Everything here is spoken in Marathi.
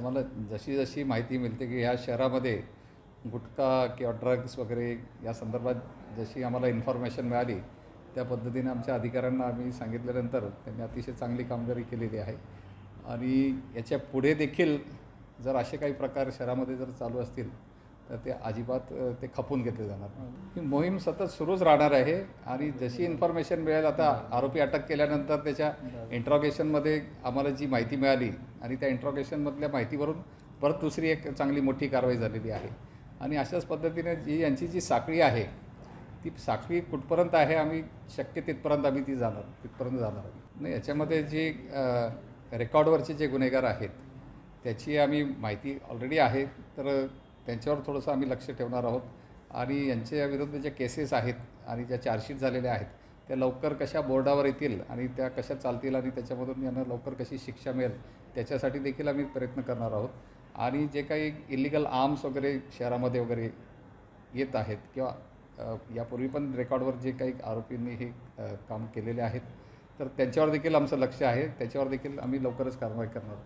आम्हाला जशी जशी माहिती मिळते की ह्या शहरामध्ये गुटखा किंवा ड्रग्स वगैरे या संदर्भात जशी आम्हाला इन्फॉर्मेशन मिळाली त्या पद्धतीने आमच्या अधिकाऱ्यांना आम्ही सांगितल्यानंतर त्यांनी अतिशय चांगली कामगिरी केलेली आहे। आणि याच्या पुढे देखील जर असे काही प्रकार शहरामध्ये जर चालू असतील तर ते अजिबात ते खपून घेतले जाणार नाही। ही मोहीम सतत सुरूच राहणार आहे आणि जशी इन्फॉर्मेशन मिळेल, आता आरोपी अटक केल्यानंतर त्याच्या इंट्रॉगेशनमध्ये आम्हाला जी माहिती मिळाली आणि त्या इंट्रॉगेशनमधल्या माहितीवरून परत दुसरी एक चांगली मोठी कारवाई झालेली आहे। आणि अशाच पद्धतीने यांची जी साखळी आहे ती साखळी कुठपर्यंत आहे, आम्ही शक्य तिथपर्यंत आम्ही तिथपर्यंत जाणार आहे। नाही, याच्यामध्ये जे रेकॉर्डवरचे जे गुन्हेगार आहेत त्याची आम्ही माहिती ऑलरेडी आहे, तर त्यांच्यावर थोडंसं आम्ही लक्ष ठेवणार आहोत। आणि यांच्या विरुद्ध ज्या केसेस आहेत आणि ज्या चार्जशीट झालेल्या आहेत त्या लवकर कशा बोर्डावर येतील आणि त्या कशा चालतील आणि त्याच्यामधून यांना लवकर कशी शिक्षा मिळेल त्याच्यासाठी देखील आम्ही प्रयत्न करणार आहोत। आणि जे काही इलिगल आर्म्स वगैरे शहरामध्ये वगैरे येत आहेत किंवा यापूर्वी पण रेकॉर्डवर जे काही आरोपींनी हे काम केलेले आहेत तर त्यांच्यावर देखील आमचं लक्ष आहे, त्याच्यावर देखील आम्ही लवकरच कारवाई करणार आहोत।